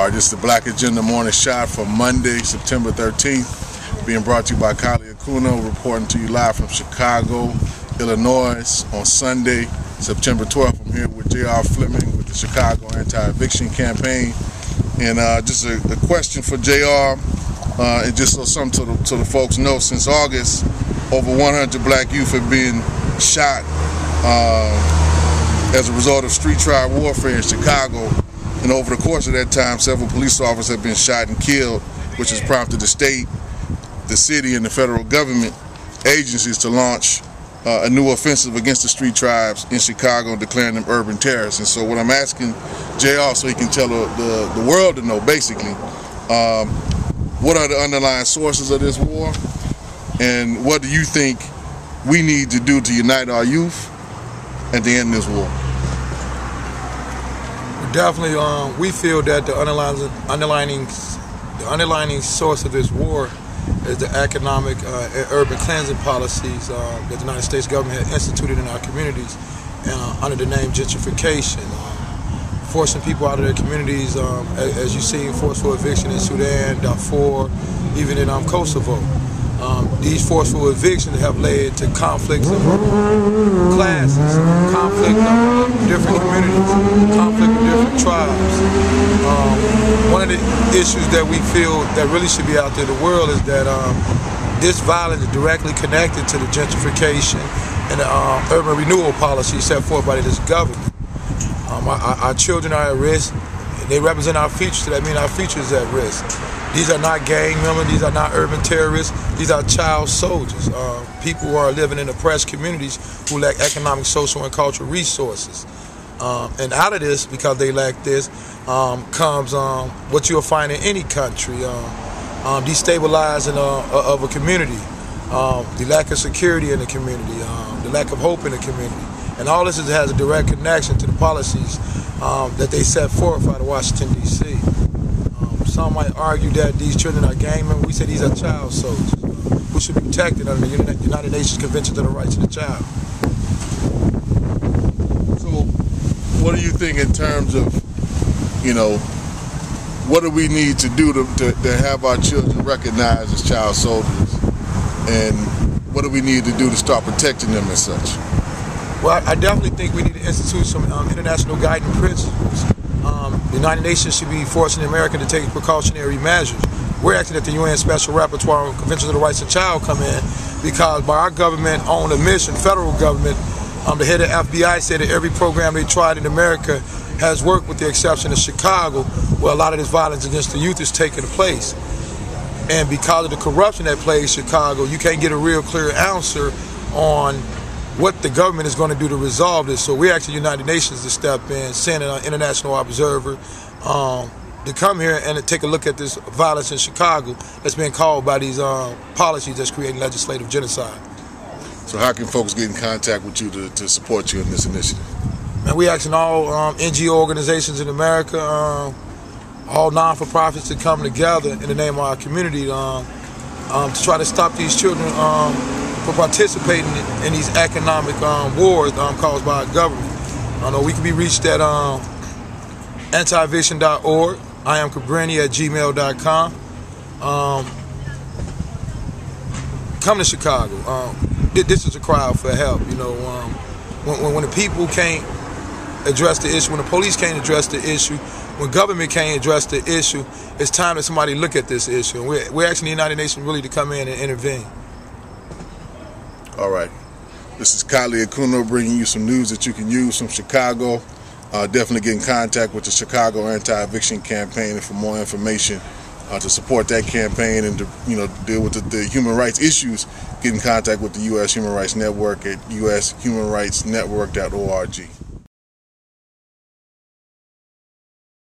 This is the Black Agenda Morning Shot for Monday, September 13th, being brought to you by Kali Akuno, reporting to you live from Chicago, Illinois on Sunday, September 12th. I'm here with J.R. Fleming with the Chicago Anti-Eviction campaign. And just a question for J.R., and just so something to the folks know, since August, over 100 black youth have been shot as a result of street trial warfare in Chicago. And over the course of that time, several police officers have been shot and killed, which has prompted the state, the city, and the federal government agencies to launch a new offensive against the street tribes in Chicago, declaring them urban terrorists. And so what I'm asking JR, so he can tell the world to know, basically, what are the underlying sources of this war, and what do you think we need to do to unite our youth and to end this war? Definitely, we feel that the underlining source of this war is the economic and urban cleansing policies that the United States government had instituted in our communities under the name gentrification, forcing people out of their communities, as you see, forceful eviction in Sudan, Darfur, even in Kosovo. These forceful evictions have led to conflicts of classes, conflict of different communities, conflict of different tribes. One of the issues that we feel that really should be out there in the world is that this violence is directly connected to the gentrification and the urban renewal policy set forth by this government. Our children are at risk. They represent our future, so that means our future is at risk. These are not gang members, these are not urban terrorists, these are child soldiers, people who are living in oppressed communities who lack economic, social, and cultural resources. And out of this, because they lack this, comes what you'll find in any country, destabilizing of a community, the lack of security in the community, the lack of hope in the community. And all this has a direct connection to the policies that they set forth out of Washington, D.C. Some might argue that these children are gang members. We say these are child soldiers who should be protected under the United Nations Convention on the Rights of the Child. So what do you think in terms of, what do we need to do to have our children recognized as child soldiers? And what do we need to do to start protecting them as such? Well, I definitely think we need to institute some international guiding principles. The United Nations should be forcing America to take precautionary measures. We're asking that the UN Special Rapporteur on Convention of the Rights of the Child come in, because by our government on a mission, federal government, the head of FBI said that every program they tried in America has worked, with the exception of Chicago, where a lot of this violence against the youth is taking place. And because of the corruption that plagues Chicago, you can't get a real clear answer on what the government is going to do to resolve this. So we're asking the United Nations to step in, send an international observer to come here and to take a look at this violence in Chicago that's being called by these policies that's creating legislative genocide. So how can folks get in contact with you to support you in this initiative? And we're asking all NGO organizations in America, all non-for-profits to come together in the name of our community to try to stop these children for participating in these economic wars caused by our government. We can be reached at anti-eviction.org. I am cabrini@gmail.com. Come to Chicago. This is a cry for help. When the people can't address the issue, when the police can't address the issue, when government can't address the issue, it's time that somebody look at this issue. And we're asking the United Nations really to come in and intervene. All right. This is Kali Akuno bringing you some news that you can use from Chicago. Definitely get in contact with the Chicago Anti-Eviction campaign, and for more information to support that campaign and to deal with the human rights issues, get in contact with the U.S. Human Rights Network at ushumanrightsnetwork.org.